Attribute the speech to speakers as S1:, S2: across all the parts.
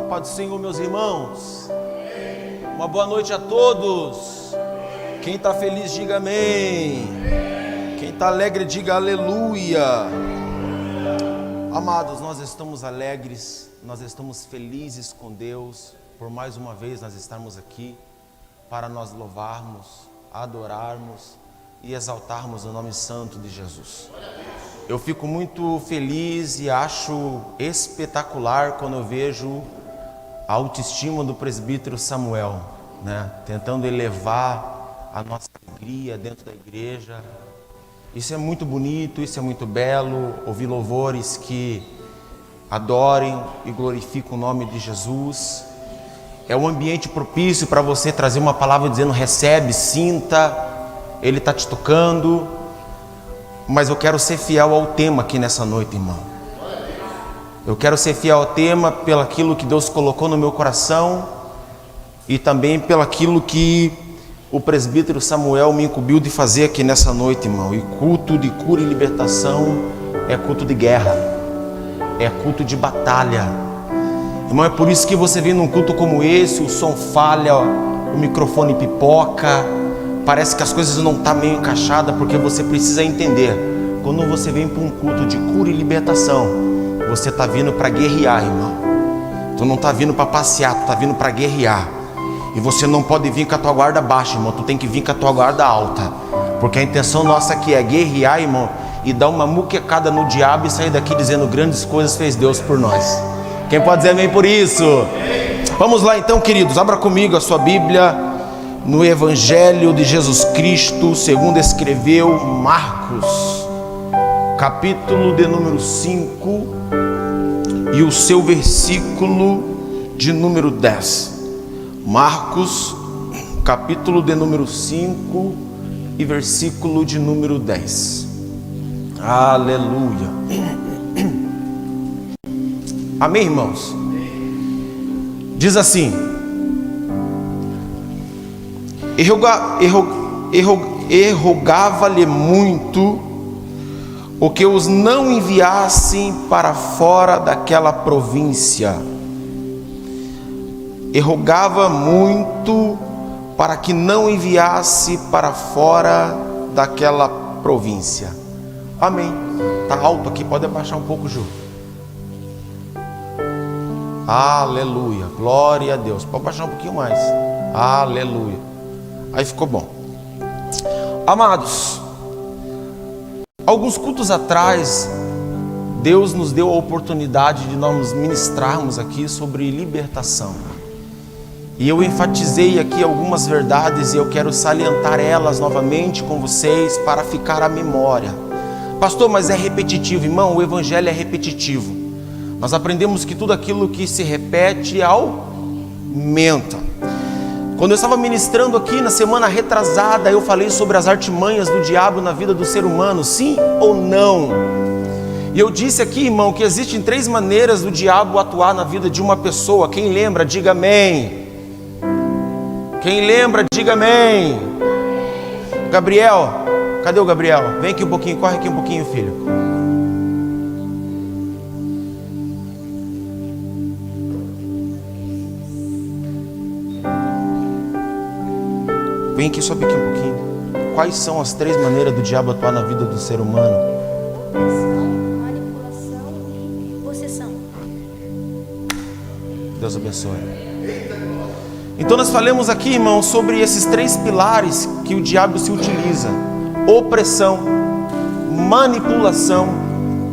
S1: paz do Senhor, meus irmãos. Uma boa noite a todos. Quem está feliz, diga amém. Quem está alegre, diga aleluia. Amados, nós estamos alegres, nós estamos felizes com Deus, por mais uma vez nós estarmos aqui, para nós louvarmos, adorarmos e exaltarmos o nome santo de Jesus. Eu fico muito feliz e acho espetacular quando eu vejo a autoestima do presbítero Samuel, tentando elevar a nossa alegria dentro da igreja. Isso é muito bonito, isso é muito belo, ouvir louvores que adorem e glorificam o nome de Jesus. É um ambiente propício para você trazer uma palavra dizendo: recebe, sinta, Ele está te tocando. Mas eu quero ser fiel ao tema aqui nessa noite, irmão. Eu quero ser fiel ao tema pelo aquilo que Deus colocou no meu coração e também pelo aquilo que o presbítero Samuel me incumbiu de fazer aqui nessa noite, irmão. E culto de cura e libertação é culto de guerra, é culto de batalha. Irmão, é por isso que você vem num culto como esse, o som falha, o microfone pipoca, parece que as coisas não estão meio encaixadas, porque você precisa entender, quando você vem para um culto de cura e libertação, você está vindo para guerrear, irmão. Tu não está vindo para passear, tu está vindo para guerrear. E você não pode vir com a tua guarda baixa, irmão, tu tem que vir com a tua guarda alta, porque a intenção nossa aqui é guerrear, irmão, e dar uma muquecada no diabo e sair daqui dizendo: grandes coisas fez Deus por nós. Quem pode dizer amém por isso? Vamos lá então, queridos, abra comigo a sua Bíblia no Evangelho de Jesus Cristo segundo escreveu Marcos, capítulo de número 5 e o seu versículo de número 10. Marcos, capítulo de número 5 e versículo de número 10. Aleluia. Amém, irmãos? Diz assim: Rogava-lhe muito o que os não enviassem para fora daquela província. E rogava muito para que não enviasse para fora daquela província. Amém. Está alto aqui, pode abaixar um pouco, Ju. Aleluia, glória a Deus. Pode baixar um pouquinho mais. Aleluia. Aí ficou bom. Amados, alguns cultos atrás, Deus nos deu a oportunidade de nós ministrarmos aqui sobre libertação. E eu enfatizei aqui algumas verdades e eu quero salientar elas novamente com vocês para ficar à memória. Pastor, mas é repetitivo. Irmão, o evangelho é repetitivo. Nós aprendemos que tudo aquilo que se repete aumenta. Quando eu estava ministrando aqui na semana retrasada, eu falei sobre as artimanhas do diabo na vida do ser humano, sim ou não? E eu disse aqui, irmão, que existem 3 maneiras do diabo atuar na vida de uma pessoa. Quem lembra, diga amém. Quem lembra, diga amém. Gabriel, cadê o Gabriel? Vem aqui um pouquinho, corre aqui um pouquinho, filho. Vem aqui, sobe aqui um pouquinho. Quais são as 3 maneiras do diabo atuar na vida do ser humano?
S2: Manipulação e possessão.
S1: Deus abençoe. Então nós falamos aqui, irmão, sobre esses 3 pilares que o diabo se utiliza: opressão, manipulação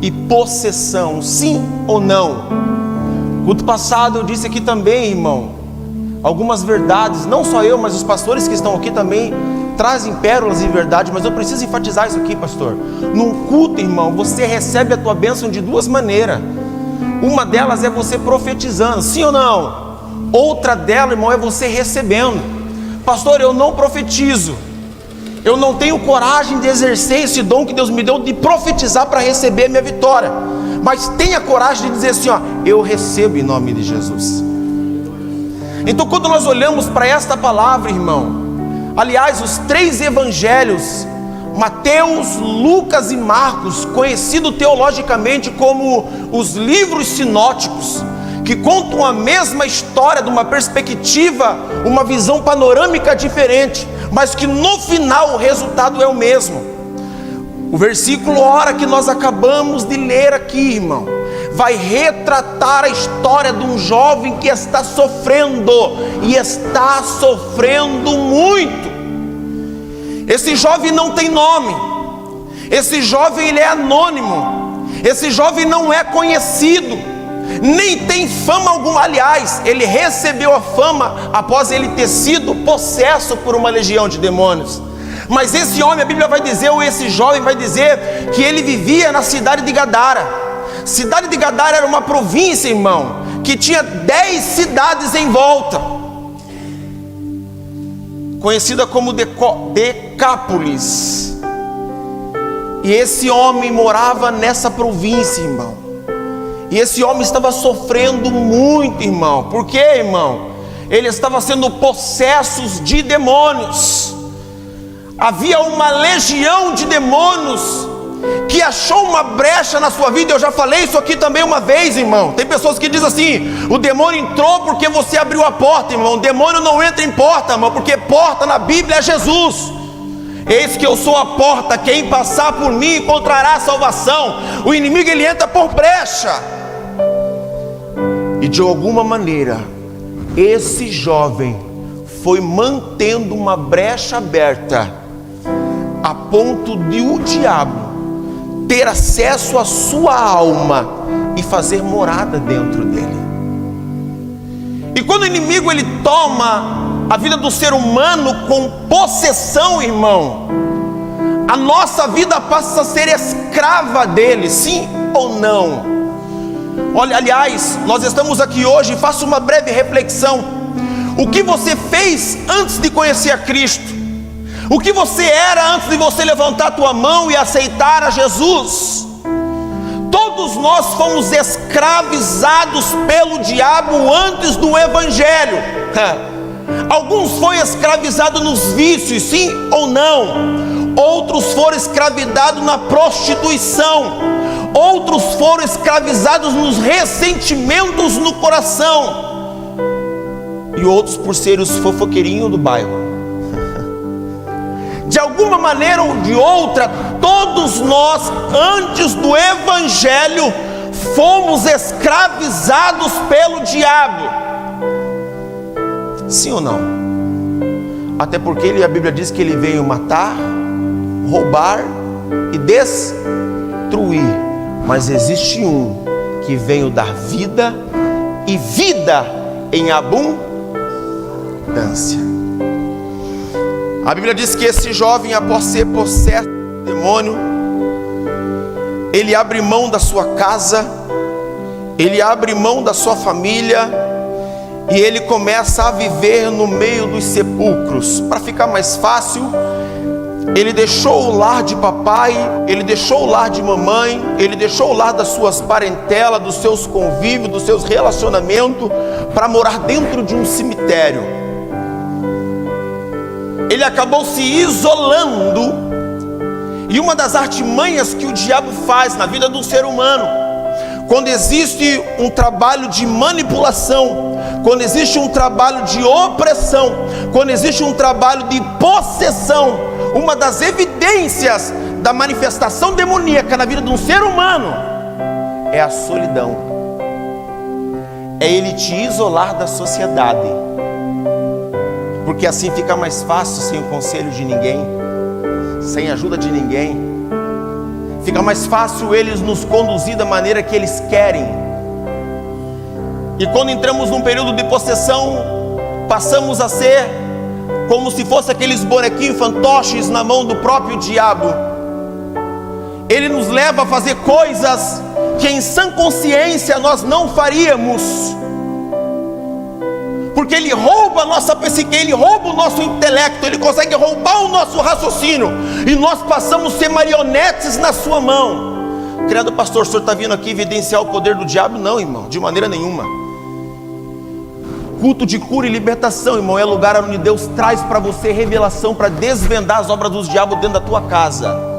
S1: e possessão. Sim ou não? Culto passado eu disse aqui também, irmão, algumas verdades. Não só eu, mas os pastores que estão aqui também trazem pérolas de verdade. Mas eu preciso enfatizar isso aqui, pastor. Num culto, irmão, você recebe a tua bênção de 2 maneiras. Uma delas é você profetizando, sim ou não? Outra dela, irmão, é você recebendo. Pastor, eu não profetizo, eu não tenho coragem de exercer esse dom que Deus me deu de profetizar para receber a minha vitória. Mas tenha coragem de dizer assim, ó: eu recebo em nome de Jesus. Então quando nós olhamos para esta palavra, irmão, aliás, os 3 evangelhos, Mateus, Lucas e Marcos, conhecido teologicamente como os livros sinóticos, que contam a mesma história de uma perspectiva, uma visão panorâmica diferente, mas que no final o resultado é o mesmo. O versículo hora que nós acabamos de ler aqui, irmão, vai retratar a história de um jovem que está sofrendo, e está sofrendo muito. Esse jovem não tem nome, esse jovem ele é anônimo, esse jovem não é conhecido, nem tem fama alguma. Aliás, ele recebeu a fama após ele ter sido possesso por uma legião de demônios. Mas esse homem, a Bíblia vai dizer, ou esse jovem vai dizer, que ele vivia na cidade de Gadara. Cidade de Gadara era uma província, irmão, que tinha 10 cidades em volta, conhecida como Decápolis. E esse homem morava nessa província, irmão. E esse homem estava sofrendo muito, irmão. Por quê, irmão? Ele estava sendo possesso de demônios. Havia uma legião de demônios que achou uma brecha na sua vida. Eu já falei isso aqui também uma vez, irmão. Tem pessoas que dizem assim: o demônio entrou porque você abriu a porta, irmão. O demônio não entra em porta, irmão, porque porta na Bíblia é Jesus. Eis que eu sou a porta, quem passar por mim encontrará salvação. O inimigo ele entra por brecha. E de alguma maneira esse jovem foi mantendo uma brecha aberta, a ponto de o diabo ter acesso à sua alma e fazer morada dentro dele. E quando o inimigo ele toma a vida do ser humano com possessão, irmão, a nossa vida passa a ser escrava dele, sim ou não? Olha, aliás, nós estamos aqui hoje, faça uma breve reflexão. O que você fez antes de conhecer a Cristo? O que você era antes de você levantar a tua mão e aceitar a Jesus? Todos nós fomos escravizados pelo diabo antes do Evangelho. Alguns foram escravizados nos vícios, sim ou não? Outros foram escravizados na prostituição. Outros foram escravizados nos ressentimentos no coração. E outros por serem os fofoqueirinhos do bairro. De alguma maneira ou de outra, todos nós, antes do Evangelho, fomos escravizados pelo diabo. Sim ou não? Até porque a Bíblia diz que ele veio matar, roubar e destruir. Mas existe um que veio dar vida, e vida em abundância. A Bíblia diz que esse jovem, após ser possesso do demônio, ele abre mão da sua casa, ele abre mão da sua família, e ele começa a viver no meio dos sepulcros. Para ficar mais fácil, ele deixou o lar de papai, ele deixou o lar de mamãe, ele deixou o lar das suas parentelas, dos seus convívios, dos seus relacionamentos, para morar dentro de um cemitério. Ele acabou se isolando. E uma das artimanhas que o diabo faz na vida do ser humano, quando existe um trabalho de manipulação, quando existe um trabalho de opressão, quando existe um trabalho de possessão, uma das evidências da manifestação demoníaca na vida de um ser humano é a solidão. É ele te isolar da sociedade, porque assim fica mais fácil, sem o conselho de ninguém, sem a ajuda de ninguém. Fica mais fácil eles nos conduzir da maneira que eles querem. E quando entramos num período de possessão, passamos a ser como se fosse aqueles bonequinhos fantoches na mão do próprio diabo. Ele nos leva a fazer coisas que em sã consciência nós não faríamos, porque ele rouba a nossa psique, ele rouba o nosso intelecto, ele consegue roubar o nosso raciocínio, e nós passamos a ser marionetes na sua mão. Credo, pastor, o senhor está vindo aqui evidenciar o poder do diabo? Não, irmão, de maneira nenhuma. Culto de cura e libertação, irmão, é lugar onde Deus traz para você revelação, para desvendar as obras dos diabos dentro da tua casa.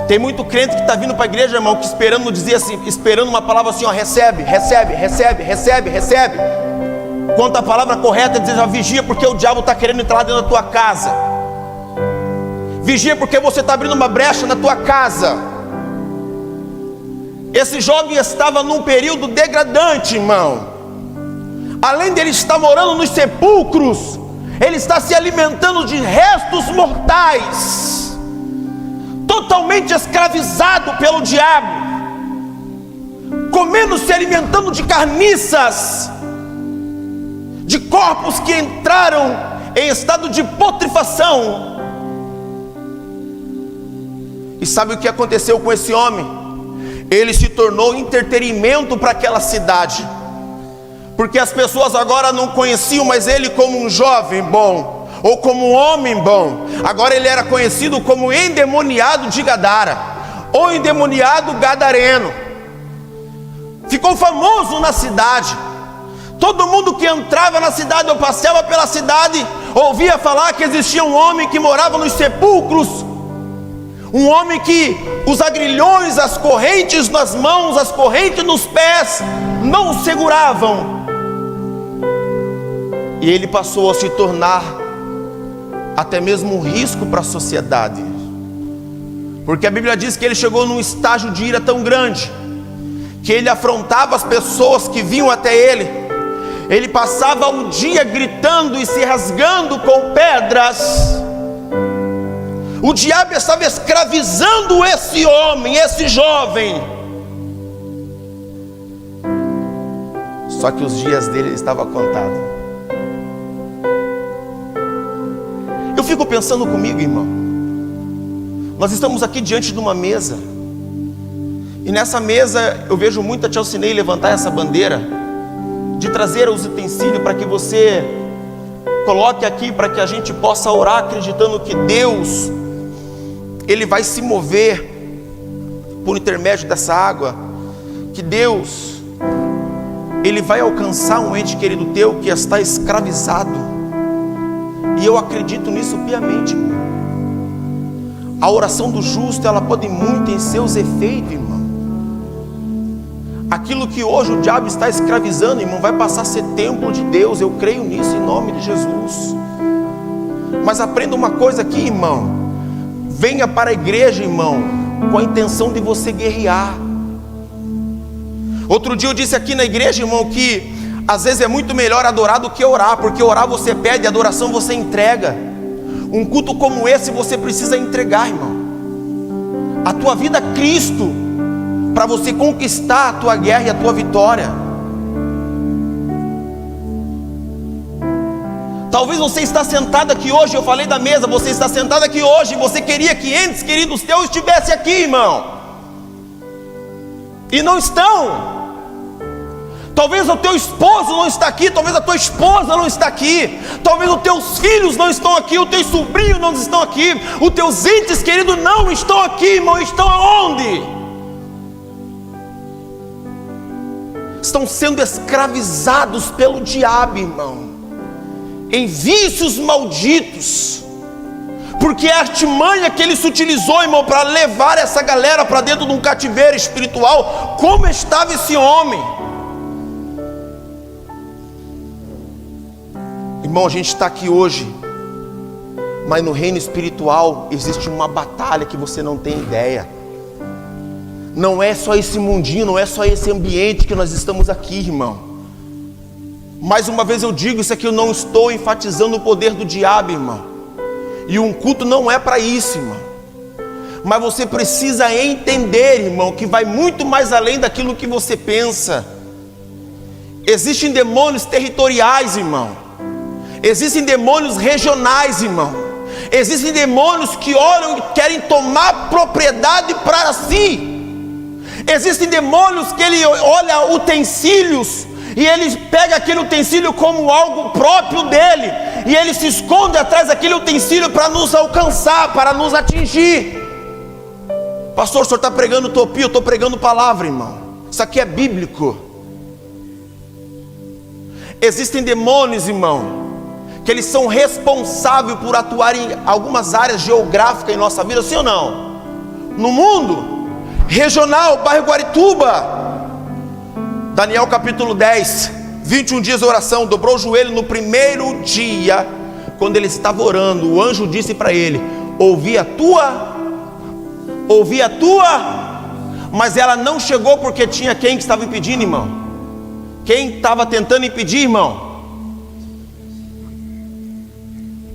S1: Tem muito crente que está vindo para a igreja, irmão, que esperando dizer assim, esperando uma palavra assim, ó, recebe, recebe, recebe, recebe, recebe. Quanto a palavra correta é dizer, ó, vigia porque o diabo está querendo entrar dentro da tua casa. Vigia porque você está abrindo uma brecha na tua casa. Esse jovem estava num período degradante, irmão. Além dele estar morando nos sepulcros, ele está se alimentando de restos mortais, totalmente escravizado pelo diabo, comendo, se alimentando de carniças, de corpos que entraram em estado de putrefação. E sabe o que aconteceu com esse homem? Ele se tornou entretenimento para aquela cidade, porque as pessoas agora não conheciam mais ele como um jovem bom, ou como um homem bom. Agora ele era conhecido como endemoniado de Gadara, ou endemoniado gadareno. Ficou famoso na cidade. Todo mundo que entrava na cidade ou passeava pela cidade ouvia falar que existia um homem que morava nos sepulcros, um homem que os agrilhões, as correntes nas mãos, as correntes nos pés não o seguravam. E ele passou a se tornar até mesmo um risco para a sociedade, porque a Bíblia diz que ele chegou num estágio de ira tão grande, que ele afrontava as pessoas que vinham até ele. Ele passava o dia gritando e se rasgando com pedras. O diabo estava escravizando esse homem, esse jovem. Só que os dias dele estavam contados. Eu fico pensando comigo, irmão. Nós estamos aqui diante de uma mesa, e nessa mesa eu vejo muito a Tia Alcinei levantar essa bandeira de trazer os utensílios para que você coloque aqui, para que a gente possa orar acreditando que Deus, Ele vai se mover por intermédio dessa água, que Deus, Ele vai alcançar um ente querido teu que está escravizado. E eu acredito nisso piamente, irmão. A oração do justo, ela pode muito em seus efeitos, irmão. Aquilo que hoje o diabo está escravizando, irmão, vai passar a ser templo de Deus. Eu creio nisso em nome de Jesus. Mas aprenda uma coisa aqui, irmão. Venha para a igreja, irmão, com a intenção de você guerrear. Outro dia eu disse aqui na igreja, irmão, que às vezes é muito melhor adorar do que orar, porque orar você pede, adoração você entrega. Um culto como esse você precisa entregar, irmão, a tua vida a Cristo, para você conquistar a tua guerra e a tua vitória. Talvez você está sentado aqui hoje, eu falei da mesa, você está sentado aqui hoje, e você queria que entes queridos teus estivessem aqui, irmão, e não estão. Talvez o teu esposo não está aqui, talvez a tua esposa não está aqui, talvez os teus filhos não estão aqui, os teus sobrinhos não estão aqui, os teus entes queridos não estão aqui, irmão. Estão aonde? Estão sendo escravizados pelo diabo, irmão, em vícios malditos, porque a artimanha que ele se utilizou, irmão, para levar essa galera para dentro de um cativeiro espiritual. Como estava esse homem? Irmão, a gente está aqui hoje, mas no reino espiritual existe uma batalha que você não tem ideia. Não é só esse mundinho, não é só esse ambiente que nós estamos aqui, irmão. Mais uma vez eu digo, isso aqui eu não estou enfatizando o poder do diabo, irmão. E um culto não é para isso, irmão. Mas você precisa entender, irmão, que vai muito mais além daquilo que você pensa. Existem demônios territoriais, irmão. Existem demônios regionais, irmão. Existem demônios que olham e querem tomar propriedade para si. Existem demônios que ele olha utensílios e ele pega aquele utensílio como algo próprio dele, e ele se esconde atrás daquele utensílio para nos alcançar, para nos atingir. Pastor, o senhor está pregando utopia? Eu estou pregando palavra, irmão. Isso aqui é bíblico. Existem demônios, irmão, que eles são responsáveis por atuar em algumas áreas geográficas em nossa vida, sim ou não? no mundo, regional, bairro Guarituba. Daniel capítulo 10, 21 dias de oração, dobrou o joelho no primeiro dia, quando ele estava orando, o anjo disse para ele: ouvi a tua, mas ela não chegou porque tinha quem que estava impedindo, irmão? Quem estava tentando impedir, irmão?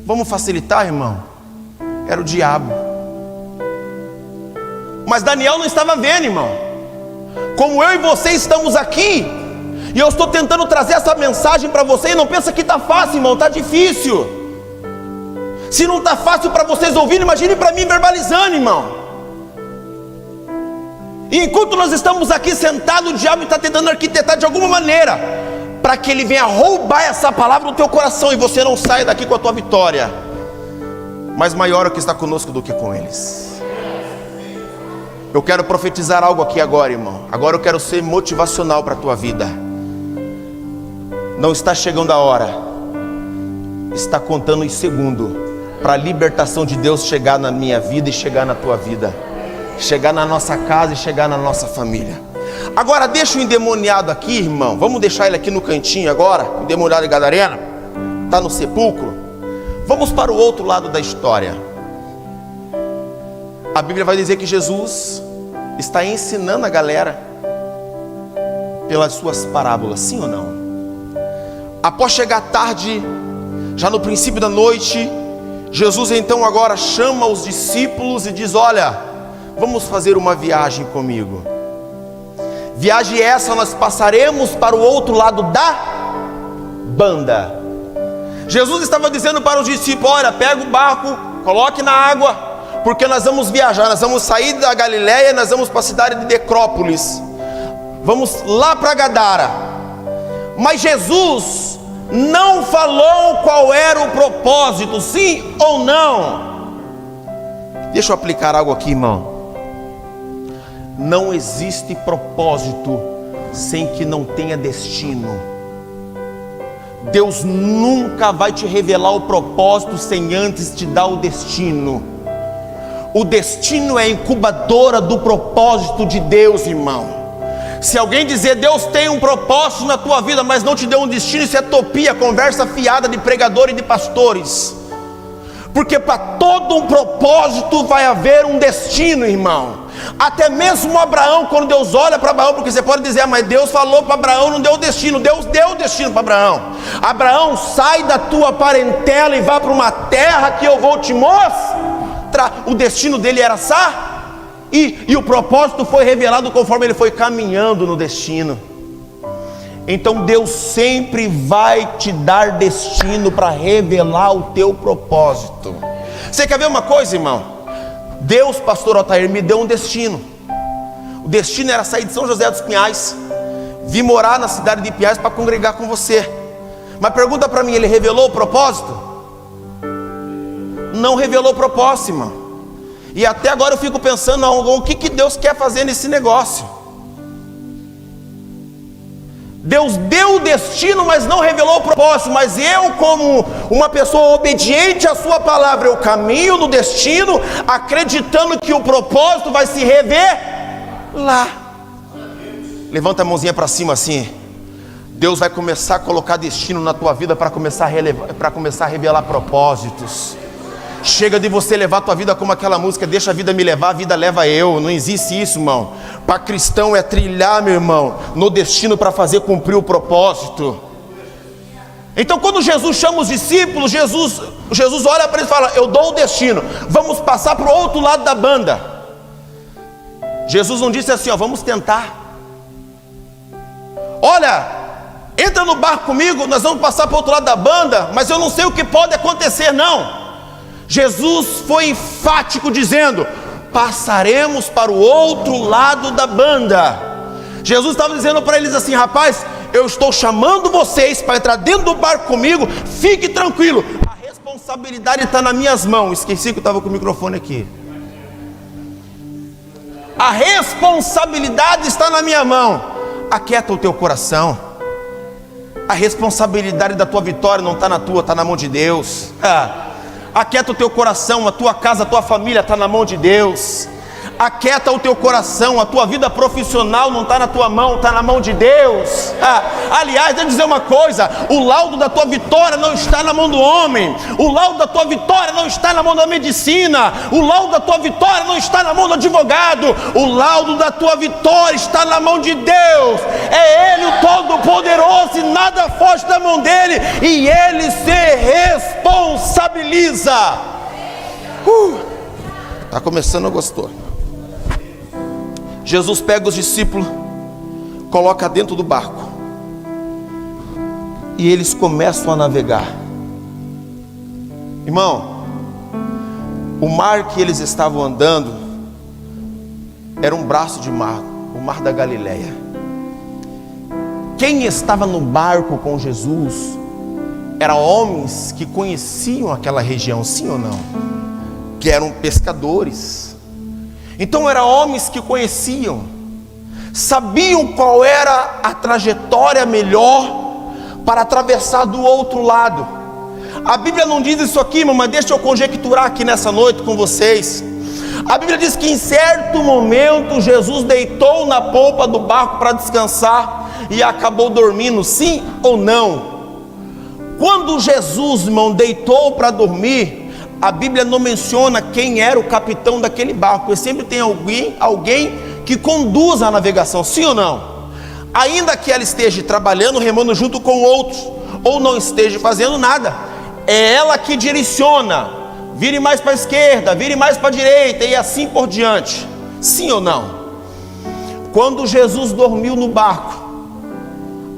S1: Vamos facilitar, irmão? Era o diabo. Mas Daniel não estava vendo, irmão. Como eu e você estamos aqui, e eu estou tentando trazer essa mensagem para você, e não pensa que está fácil, irmão, está difícil. Se não está fácil para vocês ouvirem, imagine para mim verbalizando, irmão. E enquanto nós estamos aqui sentados, o diabo está tentando arquitetar de alguma maneira para que ele venha roubar essa palavra do teu coração e você não saia daqui com a tua vitória. Mas maior é o que está conosco do que com eles. Eu quero profetizar algo aqui agora, irmão. Agora eu quero ser motivacional para a tua vida. Não está chegando a hora, está contando em segundo para a libertação de Deus chegar na minha vida e chegar na tua vida, chegar na nossa casa e chegar na nossa família. Agora deixa o endemoniado aqui, irmão. Vamos deixar ele aqui no cantinho agora. O endemoniado de Gadareno está no sepulcro. Vamos para o outro lado da história. A Bíblia vai dizer que Jesus está ensinando a galera pelas suas parábolas, sim ou não? Após chegar tarde, já no princípio da noite, Jesus então agora chama os discípulos e diz: olha, vamos fazer uma viagem comigo. Viagem essa, nós passaremos para o outro lado da banda. Jesus estava dizendo para os discípulos: olha, pega o barco, coloque na água, porque nós vamos viajar, nós vamos sair da Galileia, nós vamos para a cidade de Decrópolis, vamos lá para Gadara. Mas Jesus não falou qual era o propósito, sim ou não. Deixa eu aplicar algo aqui, irmão. Não existe propósito sem que não tenha destino. Deus nunca vai te revelar o propósito sem antes te dar o destino. O destino é a incubadora do propósito de Deus, irmão. Se alguém dizer Deus tem um propósito na tua vida, mas não te deu um destino, isso é utopia, conversa fiada de pregador e de pastores. Porque para todo um propósito vai haver um destino, irmão. Até mesmo Abraão, quando Deus olha para Abraão, porque você pode dizer: mas Deus falou para Abraão, não deu destino. Deus deu o destino para Abraão. Abraão, sai da tua parentela e vá para uma terra que eu vou te mostrar. O destino dele era e o propósito foi revelado conforme ele foi caminhando no destino. Então Deus sempre vai te dar destino para revelar o teu propósito. Você quer ver uma coisa, irmão? Deus, pastor Otair, me deu um destino. O destino era sair de São José dos Pinhais, vir morar na cidade de Pinhais para congregar com você. Mas pergunta para mim, ele revelou o propósito? Não revelou o propósito, irmão. E até agora eu fico pensando, o que Deus quer fazer nesse negócio? Deus deu o destino, mas não revelou o propósito. Mas eu, como uma pessoa obediente à sua palavra, eu caminho no destino, acreditando que o propósito vai se revelar. Levanta a mãozinha para cima assim. Deus vai começar a colocar destino na tua vida para começar a revelar propósitos. Chega de você levar a tua vida como aquela música: deixa a vida me levar, a vida leva eu. Não existe isso, irmão. Para cristão é trilhar, meu irmão, no destino para fazer cumprir o propósito. Então quando Jesus chama os discípulos, Jesus olha para eles e fala: eu dou o destino, vamos passar para o outro lado da banda. Jesus não disse assim: vamos tentar. Olha, entra no barco comigo, nós vamos passar para o outro lado da banda, mas eu não sei o que pode acontecer, não. Jesus foi enfático dizendo: passaremos para o outro lado da banda. Jesus estava dizendo para eles assim: rapaz, eu estou chamando vocês para entrar dentro do barco comigo, fique tranquilo, a responsabilidade está nas minhas mãos. Esqueci que eu estava com o microfone aqui. A responsabilidade está na minha mão. Aquieta o teu coração. A responsabilidade da tua vitória não está na tua, está na mão de Deus. Aquieta o teu coração, a tua casa, a tua família está na mão de Deus. aquieta o teu coração. A tua vida profissional não está na tua mão, está na mão de Deus. Aliás, deixa eu dizer uma coisa: o laudo da tua vitória não está na mão do homem, o laudo da tua vitória não está na mão da medicina, o laudo da tua vitória não está na mão do advogado, o laudo da tua vitória está na mão de Deus. É Ele o Todo-Poderoso e nada foge da mão dele, e Ele se responsabiliza. Está começando a gostar. Jesus pega os discípulos, coloca dentro do barco, e eles começam a navegar. Irmão, o mar que eles estavam andando era um braço de mar, o mar da Galileia. Quem estava no barco com Jesus eram homens que conheciam aquela região, sim ou não? Que eram pescadores. Então eram homens que conheciam, sabiam qual era a trajetória melhor para atravessar do outro lado. A Bíblia não diz isso aqui, mas deixa eu conjecturar aqui nessa noite com vocês. A Bíblia diz que em certo momento Jesus deitou na polpa do barco para descansar e acabou dormindo, sim ou não? Quando Jesus, irmão, deitou para dormir, a Bíblia não menciona quem era o capitão daquele barco, porque sempre tem alguém que conduz a navegação, sim ou não? Ainda que ela esteja trabalhando, remando junto com outros, ou não esteja fazendo nada, é ela que direciona, vire mais para a esquerda, vire mais para a direita, e assim por diante, sim ou não? Quando Jesus dormiu no barco,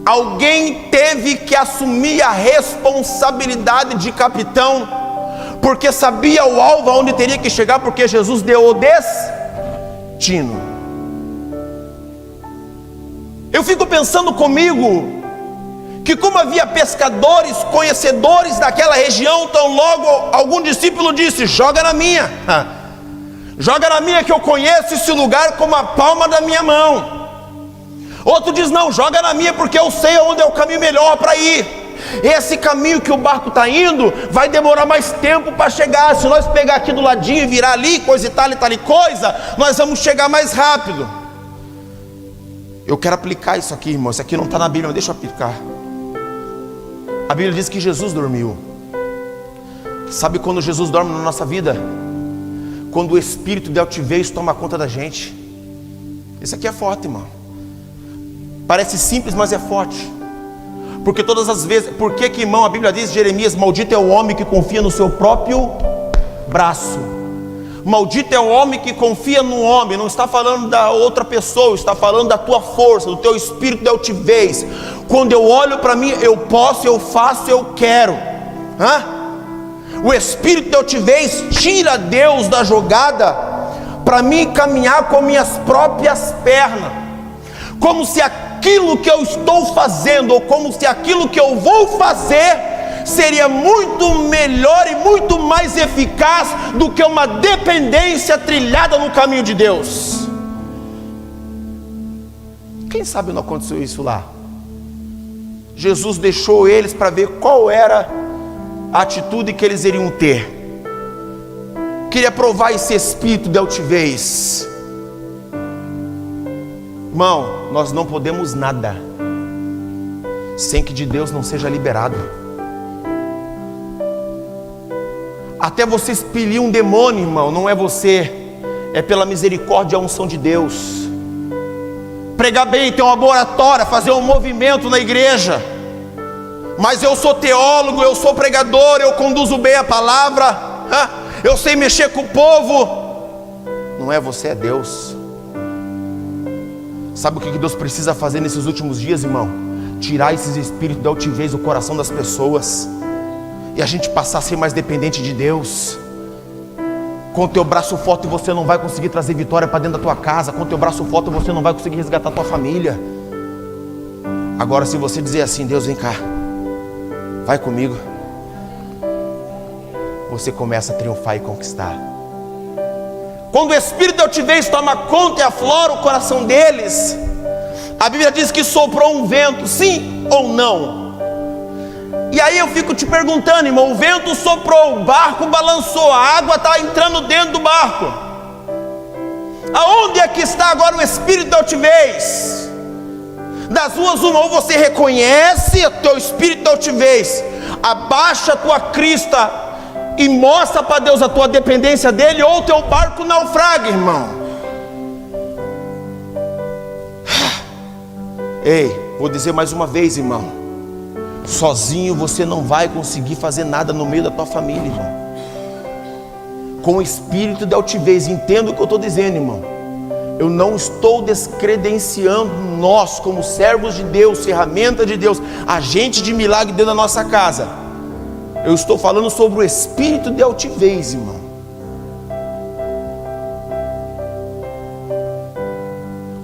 S1: alguém teve que assumir a responsabilidade de capitão, porque sabia o alvo aonde teria que chegar, porque Jesus deu o destino. Eu fico pensando comigo, que como havia pescadores, conhecedores daquela região, tão logo algum discípulo disse: joga na minha, joga na minha, que eu conheço esse lugar como a palma da minha mão. Outro diz: não, joga na minha, porque eu sei onde é o caminho melhor para ir. Esse caminho que o barco está indo vai demorar mais tempo para chegar. Se nós pegar aqui do ladinho e virar ali, coisa e tal coisa, nós vamos chegar mais rápido. Eu quero aplicar isso aqui, irmão. Isso aqui não está na Bíblia, mas deixa eu aplicar. A Bíblia diz que Jesus dormiu. Sabe quando Jesus dorme na nossa vida? Quando o espírito de altivez toma conta da gente. Isso aqui é forte, irmão. Parece simples, mas é forte. Porque todas as vezes, por que, irmão, a Bíblia diz, Jeremias: maldito é o homem que confia no seu próprio braço. Maldito é o homem que confia no homem. Não está falando da outra pessoa, está falando da tua força, do teu espírito de altivez. Quando eu olho para mim, eu posso, eu faço, eu quero. O espírito de altivez tira Deus da jogada para mim caminhar com minhas próprias pernas, como se aquilo que eu estou fazendo, ou como se aquilo que eu vou fazer seria muito melhor e muito mais eficaz do que uma dependência trilhada no caminho de Deus. Quem sabe não aconteceu isso lá? Jesus deixou eles para ver qual era a atitude que eles iriam ter. Queria provar esse espírito de altivez. Irmão, nós não podemos nada sem que de Deus não seja liberado. Até você expelir um demônio, irmão, não é você, é pela misericórdia e a unção de Deus. Pregar bem, ter uma boa oratória, fazer um movimento na igreja, mas eu sou teólogo, eu sou pregador, eu conduzo bem a palavra, eu sei mexer com o povo. Não é você, é Deus. Sabe o que Deus precisa fazer nesses últimos dias, irmão? Tirar esses espíritos de altivez do coração das pessoas, e a gente passar a ser mais dependente de Deus. Com o teu braço forte você não vai conseguir trazer vitória para dentro da tua casa. Com o teu braço forte você não vai conseguir resgatar a tua família. Agora, se você dizer assim: Deus, vem cá, vai comigo, você começa a triunfar e conquistar. Quando o espírito de altivez toma conta e aflora o coração deles, a Bíblia diz que soprou um vento, sim ou não? E aí eu fico te perguntando, irmão, o vento soprou, o barco balançou, a água está entrando dentro do barco. Aonde é que está agora o espírito da altivez? Das duas uma, ou você reconhece o teu espírito da altivez, abaixa a tua crista e mostra para Deus a tua dependência dele, ou o teu barco naufraga, irmão. Ei, vou dizer mais uma vez, irmão, sozinho você não vai conseguir fazer nada no meio da tua família, irmão. Com o espírito de altivez, entenda o que eu estou dizendo, irmão. Eu não estou descredenciando nós como servos de Deus, ferramenta de Deus, agente de milagre dentro da nossa casa. Eu estou falando sobre o espírito de altivez, irmão.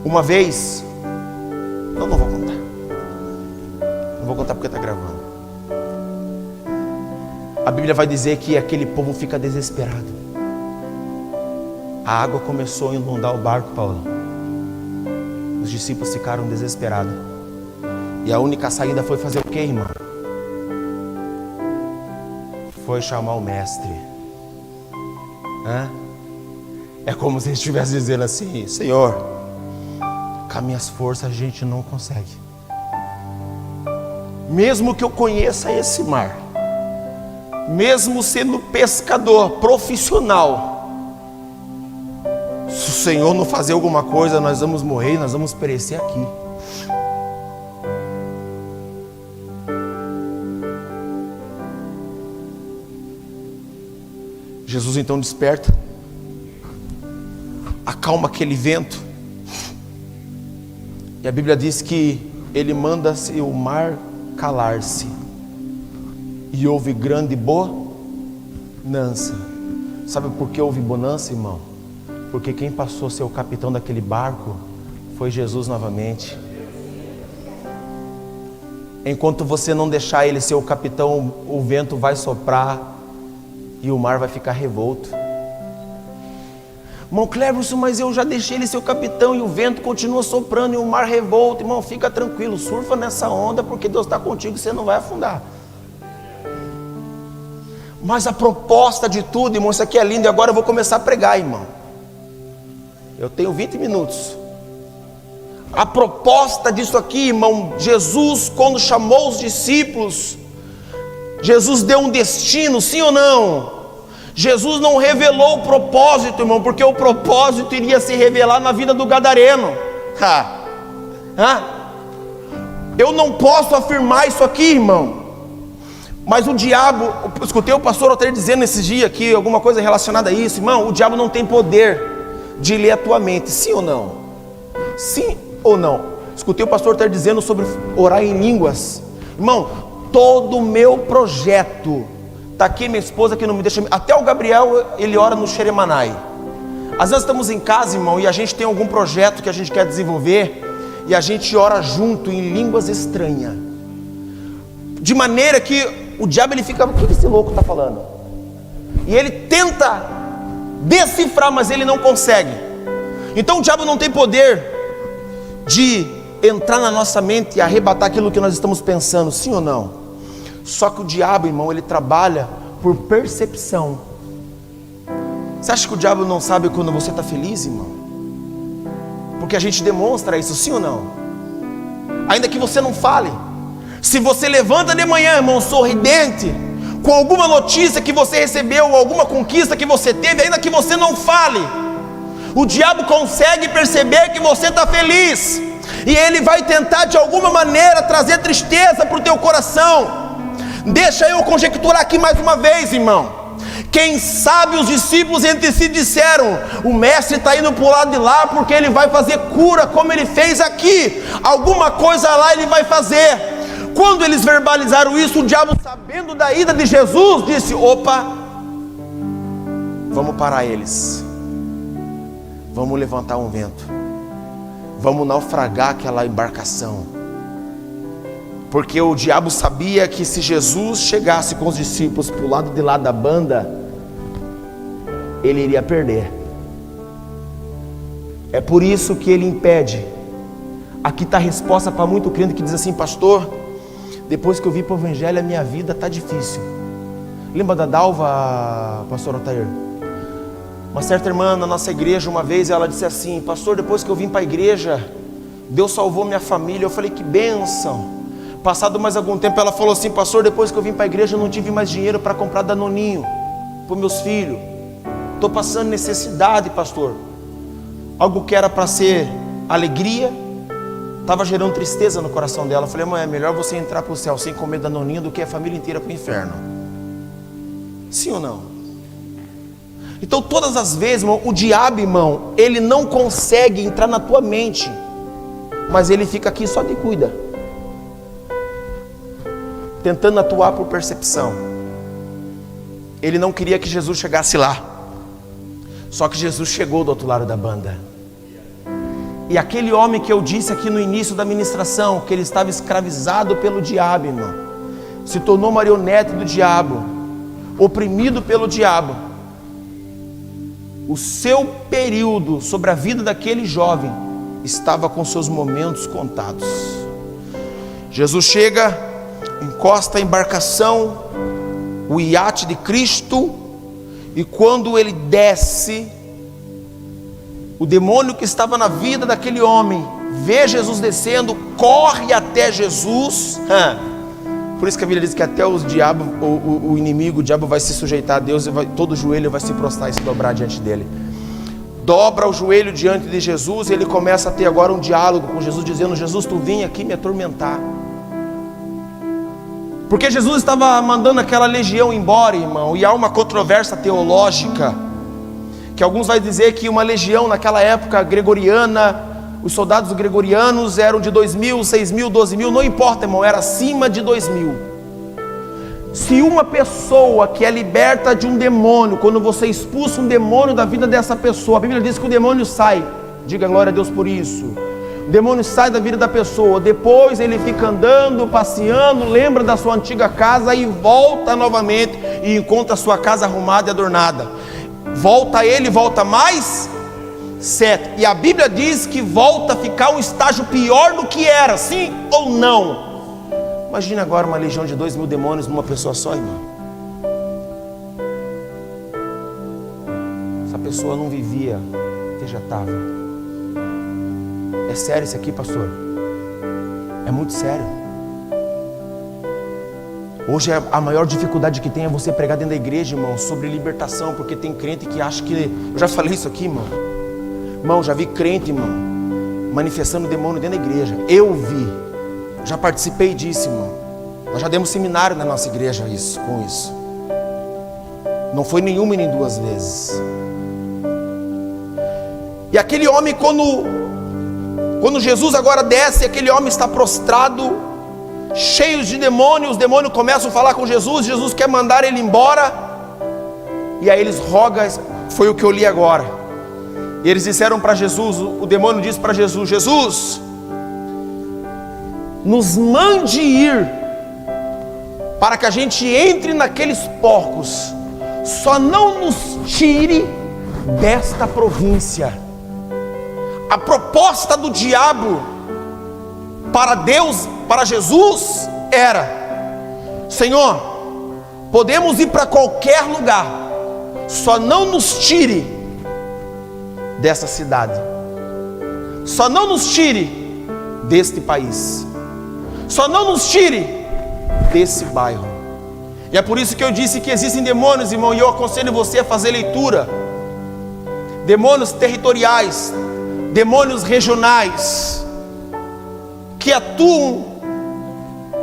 S1: Uma vez, eu não vou contar. Não vou contar porque está gravando. A Bíblia vai dizer que aquele povo fica desesperado. A água começou a inundar o barco, Paulo. Os discípulos ficaram desesperados. E a única saída foi fazer o quê, irmão? Foi chamar o mestre. É como se ele estivesse dizendo assim: Senhor, com as minhas forças a gente não consegue. Mesmo que eu conheça esse mar, mesmo sendo pescador profissional, se o Senhor não fazer alguma coisa, nós vamos morrer, nós vamos perecer aqui. Jesus então desperta, acalma aquele vento, e a Bíblia diz que ele manda o mar calar-se, e houve grande bonança. Sabe por que houve bonança, irmão? Porque quem passou a ser o capitão daquele barco foi Jesus novamente. Enquanto você não deixar ele ser o capitão, o vento vai soprar e o mar vai ficar revolto. Irmão Cleverson, mas eu já deixei ele ser o capitão e o vento continua soprando e o mar revolto. Irmão, fica tranquilo, surfa nessa onda, porque Deus está contigo e você não vai afundar. Mas a proposta de tudo, irmão, isso aqui é lindo, e agora eu vou começar a pregar, irmão. Eu tenho 20 minutos. A proposta disso aqui, irmão, Jesus, quando chamou os discípulos, Jesus deu um destino, sim ou não? Jesus não revelou o propósito, irmão, porque o propósito iria se revelar na vida do gadareno. Eu não posso afirmar isso aqui, irmão, mas o diabo, eu escutei o pastor Altair dizendo esses dias aqui, alguma coisa relacionada a isso, irmão, o diabo não tem poder de ler a tua mente, sim ou não? Sim ou não? Escutei o pastor estar dizendo sobre orar em línguas. Irmão, todo o meu projeto, está aqui minha esposa que não me deixa, até o Gabriel, ele ora no Xeremanai. Às vezes estamos em casa, irmão, e a gente tem algum projeto que a gente quer desenvolver, e a gente ora junto em línguas estranhas, de maneira que o diabo ele fica: o que esse louco está falando? E ele tenta decifrar, mas ele não consegue. Então o diabo não tem poder de entrar na nossa mente e arrebatar aquilo que nós estamos pensando, sim ou não? Só que o diabo, irmão, ele trabalha por percepção. Você acha que o diabo não sabe quando você está feliz, irmão? Porque a gente demonstra isso, sim ou não? Ainda que você não fale. Se você levanta de manhã, irmão, sorridente, com alguma notícia que você recebeu, alguma conquista que você teve, ainda que você não fale, o diabo consegue perceber que você está feliz, e ele vai tentar de alguma maneira trazer tristeza para o teu coração. Deixa eu conjecturar aqui mais uma vez, irmão. Quem sabe os discípulos entre si disseram: o mestre está indo para o lado de lá porque ele vai fazer cura como ele fez aqui, alguma coisa lá ele vai fazer. Quando eles verbalizaram isso, o diabo, sabendo da ida de Jesus, disse: opa, vamos parar eles, vamos levantar um vento, vamos naufragar aquela embarcação. Porque o diabo sabia que se Jesus chegasse com os discípulos para o lado de lá da banda, ele iria perder. É por isso que ele impede. Aqui está a resposta para muito crente que diz assim: pastor, depois que eu vi para o evangelho, a minha vida está difícil. Lembra da Dalva, pastor Altair? Uma certa irmã na nossa igreja, uma vez, ela disse assim: pastor, depois que eu vim para a igreja, Deus salvou minha família. Eu falei: que bênção. Passado mais algum tempo, ela falou assim: pastor, depois que eu vim para a igreja, eu não tive mais dinheiro para comprar danoninho para os meus filhos. Estou passando necessidade, pastor. Algo que era para ser alegria, estava gerando tristeza no coração dela. Eu falei: mãe, é melhor você entrar para o céu sem comer danoninho do que a família inteira para o inferno. Sim ou não? Então todas as vezes, irmão, o diabo, irmão, ele não consegue entrar na tua mente, mas ele fica aqui só de cuida, tentando atuar por percepção. Ele não queria que Jesus chegasse lá, só que Jesus chegou do outro lado da banda. E aquele homem que eu disse aqui no início da ministração, que ele estava escravizado pelo diabo, irmão, se tornou marionete do diabo, oprimido pelo diabo. O seu período sobre a vida daquele jovem estava com seus momentos contados. Jesus chega, encosta a embarcação, o iate de Cristo, e quando ele desce, o demônio que estava na vida daquele homem vê Jesus descendo, corre até Jesus. Por isso que a Bíblia diz que até os diabos, o inimigo, o diabo vai se sujeitar a Deus, e todo joelho vai se prostrar e se dobrar diante dele. Dobra o joelho diante de Jesus, e ele começa a ter agora um diálogo com Jesus, dizendo: Jesus, tu vim aqui me atormentar. Porque Jesus estava mandando aquela legião embora, irmão, e há uma controvérsia teológica, que alguns vão dizer que uma legião naquela época gregoriana, os soldados gregorianos eram de 2.000, 6.000, 12.000, não importa, irmão, era acima de 2.000. Se uma pessoa que é liberta de um demônio, quando você expulsa um demônio da vida dessa pessoa, a Bíblia diz que o demônio sai, diga glória a Deus por isso. O demônio sai da vida da pessoa, depois ele fica andando, passeando, lembra da sua antiga casa e volta novamente e encontra a sua casa arrumada e adornada. Volta ele, volta mais 7. E a Bíblia diz que volta a ficar um estágio pior do que era, sim ou não? Imagina agora uma legião de 2.000 demônios numa pessoa só, irmão. Essa pessoa não vivia, vegetava. É sério isso aqui, pastor? É muito sério. Hoje a maior dificuldade que tem é você pregar dentro da igreja, irmão, sobre libertação, porque tem crente que acha que... Eu já falei isso aqui, irmão. Irmão, já vi crente, irmão, manifestando demônio dentro da igreja. Eu vi, já participei disso, irmão. Nós já demos seminário na nossa igreja com isso. Não foi nenhuma nem duas vezes. E aquele homem, quando Jesus agora desce, aquele homem está prostrado, cheio de demônios. Os demônios começam a falar com Jesus. Jesus quer mandar ele embora, e aí eles rogam. Foi o que eu li agora. E eles disseram para Jesus, o demônio disse para Jesus: Jesus, nos mande ir, para que a gente entre naqueles porcos, só não nos tire desta província. A proposta do diabo para Deus, para Jesus, era: Senhor, podemos ir para qualquer lugar, só não nos tire dessa cidade, só não nos tire deste país, só não nos tire desse bairro. E é por isso que eu disse que existem demônios, irmão, e eu aconselho você a fazer leitura. Demônios territoriais, demônios regionais, que atuam